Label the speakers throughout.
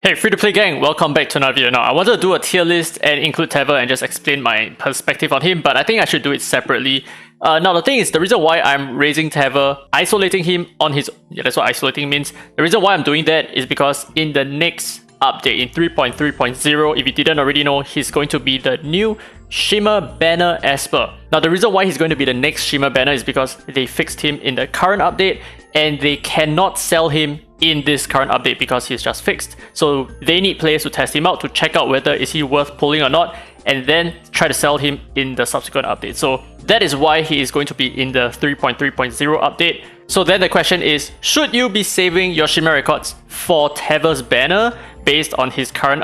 Speaker 1: Hey, free-to-play gang, welcome back to another video. Now, I wanted to do a tier list and include Tevor and just explain my perspective on him, but I think I should do it separately. Now, the thing is, the reason why I'm raising Tevor, isolating him on his... Yeah, that's what isolating means. The reason why I'm doing that is because in the next update, in 3.3.0, if you didn't already know, he's going to be the new Shimmer Banner Esper. Now, the reason why he's going to be the next Shimmer Banner is because they fixed him in the current update, and they cannot sell him in this current update because he's just fixed. So they need players to test him out to check out whether is he worth pulling or not, and then try to sell him in the subsequent update. So that is why he is going to be in the 3.3.0 update. So then the question is, should you be saving your Shimmer records for Tevor's banner based on his current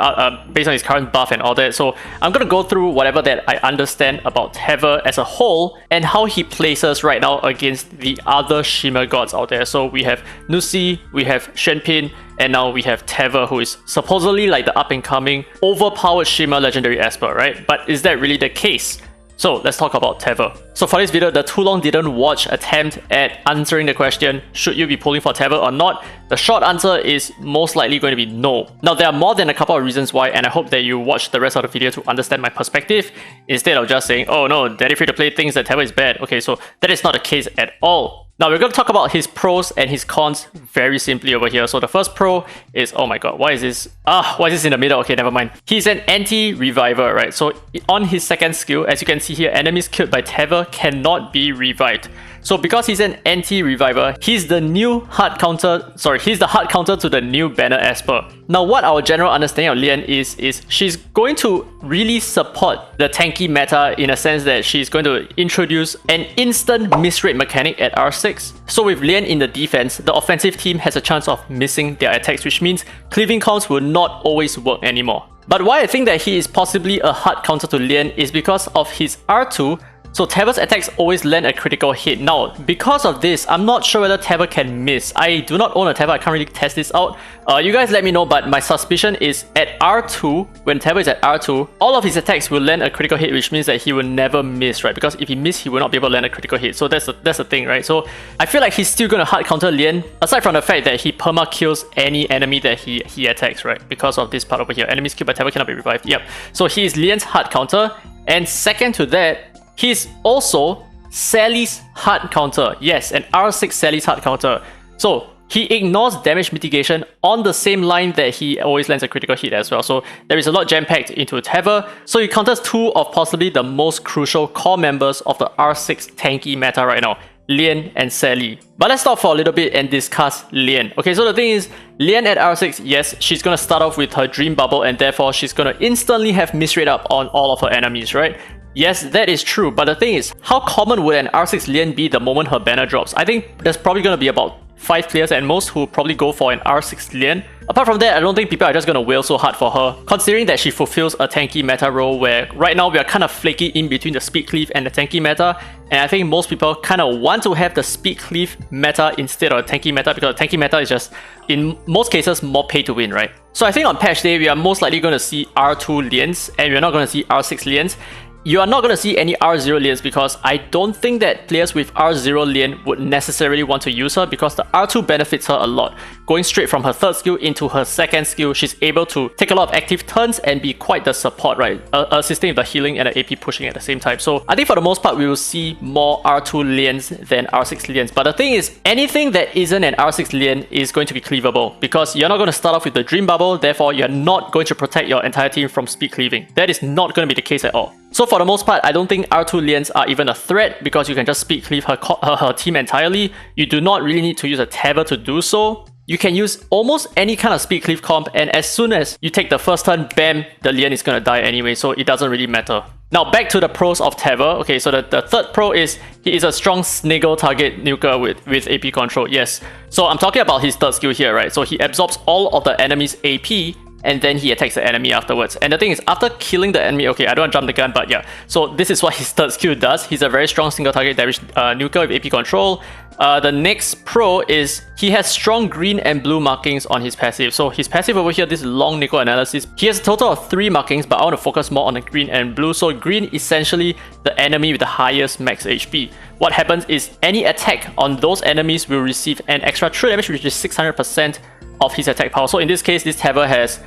Speaker 1: buff and all that? So I'm gonna go through whatever that I understand about Tevor as a whole and how he places right now against the other Shimmer gods out there. So we have Nusi, we have Shenpin, and now we have Tevor, who is supposedly like the up-and-coming overpowered Shimmer legendary Esper, right? But is that really the case? So let's talk about Tevor. So for this video, the Too Long Didn't Watch attempt at answering the question, should you be pulling for Tevor or not? The short answer is most likely going to be no. Now, there are more than a couple of reasons why, and I hope that you watch the rest of the video to understand my perspective, instead of just saying, oh no, Daddy Free to Play thinks that Tevor is bad. Okay, so that is not the case at all. Now, we're going to talk about his pros and his cons very simply over here. So the first pro is, oh my god, why is this in the middle? Okay, never mind. He's an anti-reviver, right? So on his second skill, as you can see here, enemies killed by Tevor cannot be revived. So because he's an anti-reviver, he's the hard counter to the new Banner Esper. Now, what our general understanding of Lian is she's going to really support the tanky meta in a sense that she's going to introduce an instant miss rate mechanic at R6. So with Lian in the defense, the offensive team has a chance of missing their attacks, which means cleaving counts will not always work anymore. But why I think that he is possibly a hard counter to Lian is because of his R2. So Tevor's attacks always land a critical hit. Now, because of this, I'm not sure whether Tevor can miss. I do not own a Tevor, I can't really test this out. You guys let me know, but my suspicion is at R2, when Tevor is at R2, all of his attacks will land a critical hit, which means that he will never miss, right? Because if he misses, he will not be able to land a critical hit. So that's the thing, right? So I feel like he's still going to hard counter Lian, aside from the fact that he perma kills any enemy that he attacks, right? Because of this part over here. Enemies killed by Tevor cannot be revived. Yep. So he is Lian's hard counter. And second to that, he's also Sally's hard counter. Yes, an R6 Sally's hard counter. So he ignores damage mitigation on the same line that he always lands a critical hit as well. So there is a lot jam-packed into Tevor. So he counters two of possibly the most crucial core members of the R6 tanky meta right now, Lian and Sally. But let's stop for a little bit and discuss Lian. Okay, so the thing is, Lian at R6, yes, she's gonna start off with her Dream Bubble and therefore she's gonna instantly have miss rate up on all of her enemies, right? Yes, that is true, but the thing is, how common would an R6 Lian be the moment her banner drops? I think there's probably gonna be about 5 players at most who will probably go for an R6 Lian. Apart from that, I don't think people are just gonna wail so hard for her, considering that she fulfills a tanky meta role where right now we are kind of flaky in between the speed cleave and the tanky meta, and I think most people kind of want to have the speed cleave meta instead of the tanky meta because the tanky meta is just, in most cases, more pay to win, right? So I think on patch day, we are most likely going to see R2 Lians and we're not going to see R6 Lians. You are not going to see any R0 Lians because I don't think that players with R0 Lian would necessarily want to use her because the R2 benefits her a lot. Going straight from her third skill into her second skill, she's able to take a lot of active turns and be quite the support, right? Assisting with the healing and the AP pushing at the same time. So I think for the most part, we will see more R2 Lians than R6 Lians. But the thing is, anything that isn't an R6 Lian is going to be cleavable because you're not going to start off with the Dream Bubble, therefore you're not going to protect your entire team from speed cleaving. That is not going to be the case at all. So for the most part, I don't think R2 Lians are even a threat because you can just speed cleave her team entirely. You do not really need to use a Tevor to do so. You can use almost any kind of speed cleave comp, and as soon as you take the first turn, bam, the Lian is gonna die anyway, so it doesn't really matter. Now back to the pros of Tevor. Okay, so the third pro is he is a strong sniggle target nuker with AP control. Yes, so I'm talking about his third skill here, right? So he absorbs all of the enemy's AP and then he attacks the enemy afterwards. And the thing is, after killing the enemy, okay, I don't want to jump the gun, but yeah. So this is what his third skill does. He's a very strong single target damage nuker with AP control. The next pro is he has strong green and blue markings on his passive. So his passive over here, this long nickel analysis, he has a total of 3 markings, but I want to focus more on the green and blue. So green, essentially the enemy with the highest max HP. What happens is any attack on those enemies will receive an extra true damage, which is 600%, of his attack power. So in this case, this Tevor has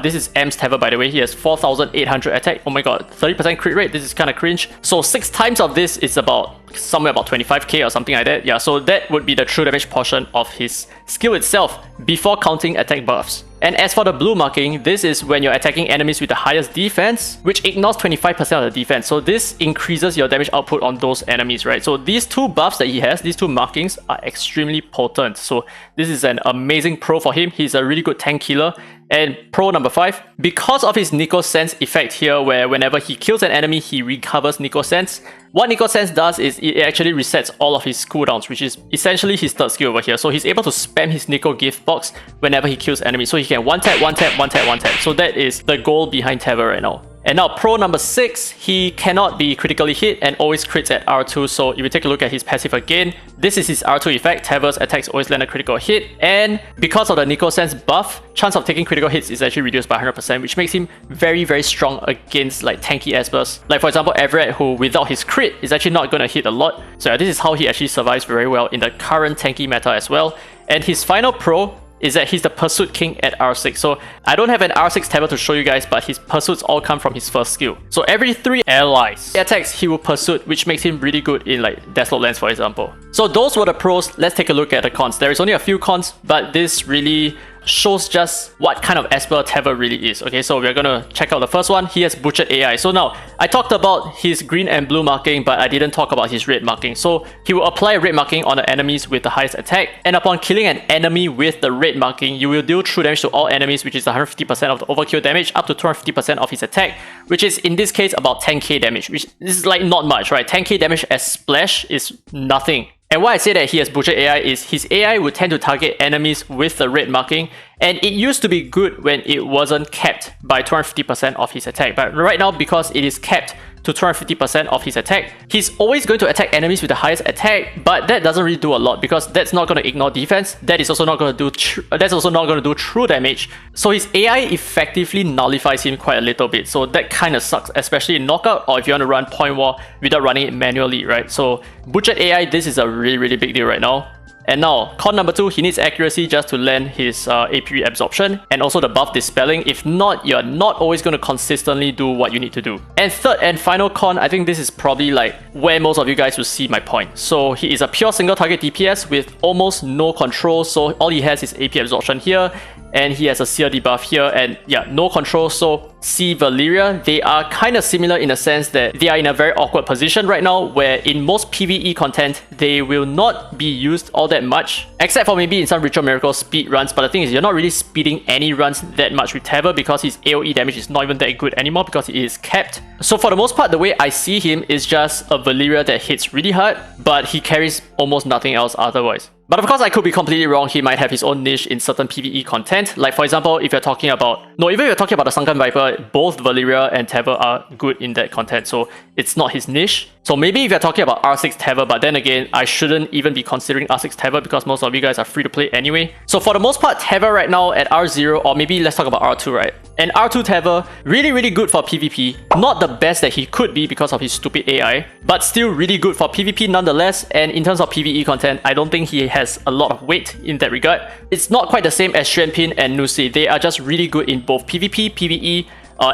Speaker 1: this is M's Tevor, by the way. He has 4,800 attack. Oh my god, 30% crit rate. This is kind of cringe. So 6 times of this is about somewhere about 25k or something like that. Yeah, so that would be the true damage portion of his skill itself before counting attack buffs. And as for the blue marking, this is when you're attacking enemies with the highest defense, which ignores 25% of the defense. So this increases your damage output on those enemies, right? So these 2 buffs that he has, these 2 markings, are extremely potent. So this is an amazing pro for him. He's a really good tank killer. And pro number 5, because of his Nico Sense effect here, where whenever he kills an enemy, he recovers Nico Sense. What Nico Sense does is it actually resets all of his cooldowns, which is essentially his 3rd skill over here. So he's able to spam his Nico gift box whenever he kills enemies. So he can 1-tap, 1-tap, 1-tap, 1-tap. So that is the goal behind Tevor right now. And now pro number 6, he cannot be critically hit and always crits at R2. So if you take a look at his passive again, this is his R2 effect. Tevor's attacks always land a critical hit. And because of the Nico Sense buff, chance of taking critical hits is actually reduced by 100%, which makes him very, very strong against like tanky espers. Like for example, Everett, who without his crit is actually not going to hit a lot. So yeah, this is how he actually survives very well in the current tanky meta as well. And his final pro is that he's the Pursuit King at R6. So I don't have an R6 Tevor to show you guys, but his pursuits all come from his 1st skill. So every 3 allies attacks, he will pursuit, which makes him really good in like Desolate Lands, for example. So those were the pros. Let's take a look at the cons. There is only a few cons, but this really shows just what kind of Esper Tevor really is. Okay, so we're gonna check out the first one. He has Butchered AI. So now, I talked about his green and blue marking, but I didn't talk about his red marking. So he will apply red marking on the enemies with the highest attack, and upon killing an enemy with the red marking, you will deal true damage to all enemies, which is 150% of the overkill damage, up to 250% of his attack, which is in this case about 10k damage, which is like not much, right? 10k damage as splash is nothing. And why I say that he has Butchered AI is his AI would tend to target enemies with the red marking, and it used to be good when it wasn't capped by 250% of his attack. But right now, because it is capped to 250% of his attack, he's always going to attack enemies with the highest attack, but that doesn't really do a lot because that's not going to ignore defense. That is also not going to do true damage. So his AI effectively nullifies him quite a little bit. So that kind of sucks, especially in knockout or if you want to run point war without running it manually, right? So Butchered AI, this is a really, really big deal right now. And now, con number 2, he needs accuracy just to land his AP absorption and also the buff dispelling. If not, you're not always going to consistently do what you need to do. And third and final con, I think this is probably like where most of you guys will see my point. So he is a pure single target DPS with almost no control. So all he has is AP absorption here, and he has a Seer debuff here, and yeah, no control. So see Valeria, they are kind of similar in the sense that they are in a very awkward position right now, where in most PvE content, they will not be used all that much, except for maybe in some Ritual Miracle speed runs. But the thing is, you're not really speeding any runs that much with Tevor because his AoE damage is not even that good anymore because it is capped. So for the most part, the way I see him is just a Valeria that hits really hard, but he carries almost nothing else otherwise. But of course, I could be completely wrong. He might have his own niche in certain PvE content. Like for example, if you're talking about... No, even if you're talking about the Sunken Viper, both Valeria and Tevor are good in that content. So it's not his niche. So maybe if you're talking about R6 Tevor, but then again, I shouldn't even be considering R6 Tevor because most of you guys are free to play anyway. So for the most part, Tevor right now at R0, or maybe let's talk about R2, right? And R2 Tevor, really, really good for PvP. Not the best that he could be because of his stupid AI, but still really good for PvP nonetheless. And in terms of PvE content, I don't think he has a lot of weight in that regard. It's not quite the same as Xuanpin and Nusi. They are just really good in both PvP, PvE,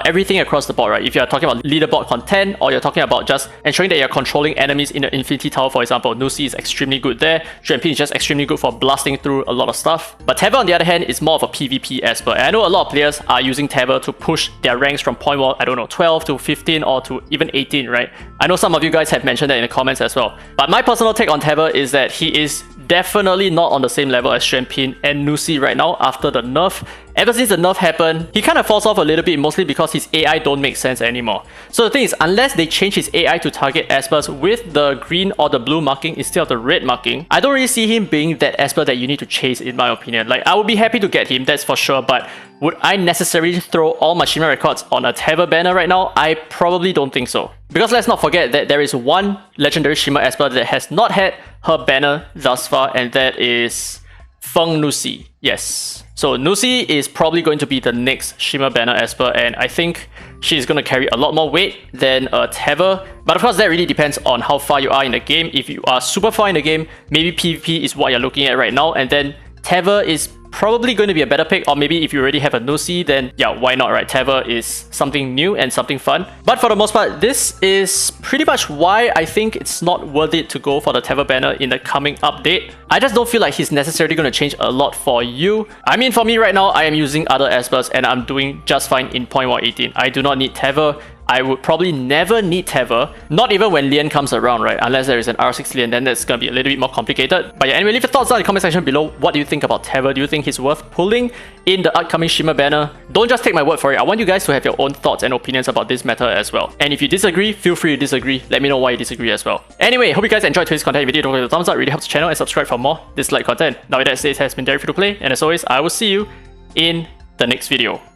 Speaker 1: everything across the board, right? If you're talking about leaderboard content, or you're talking about just ensuring that you're controlling enemies in the Infinity Tower, for example, Nusi is extremely good there. Xuanpin is just extremely good for blasting through a lot of stuff. But Tevor, on the other hand, is more of a PvP Esper. And I know a lot of players are using Tevor to push their ranks from point war, I don't know, 12 to 15 or to even 18, right? I know some of you guys have mentioned that in the comments as well. But my personal take on Tevor is that he is definitely not on the same level as Xuanpin and Nusi right now after the nerf. Ever since the nerf happened, he kind of falls off a little bit, mostly because his AI don't make sense anymore. So the thing is, unless they change his AI to target Espers with the green or the blue marking instead of the red marking, I don't really see him being that Esper that you need to chase, in my opinion. Like, I would be happy to get him, that's for sure, but would I necessarily throw all my Shimmer records on a Tevor banner right now? I probably don't think so. Because let's not forget that there is one legendary Shimmer Esper that has not had her banner thus far, and that is Feng Nusi. Yes. So Nusi is probably going to be the next Shimmer banner Esper, and I think she's going to carry a lot more weight than Tevor. But of course, that really depends on how far you are in the game. If you are super far in the game, maybe PvP is what you're looking at right now, and then Tevor is probably going to be a better pick. Or maybe if you already have a Nusi, then yeah, why not, right? Tevor is something new and something fun. But for the most part, this is pretty much why I think it's not worth it to go for the Tevor banner in the coming update. I just don't feel like he's necessarily going to change a lot for you. I mean, for me right now, I am using other Espers and I'm doing just fine in 0.118. I do not need Tevor. I would probably never need Tevor, not even when Lian comes around, right? Unless there is an R6 Lian, then that's gonna be a little bit more complicated. But yeah, anyway, leave your thoughts down in the comment section below. What do you think about Tevor? Do you think he's worth pulling in the upcoming Shimmer banner? Don't just take my word for it. I want you guys to have your own thoughts and opinions about this matter as well. And if you disagree, feel free to disagree. Let me know why you disagree as well. Anyway, hope you guys enjoyed today's content. If you did, don't forget to thumbs up. It really helps the channel, and subscribe for more Dislyte content. Now with that said, it has been Tevor, it has been Tevor Free to Play, and as always, I will see you in the next video.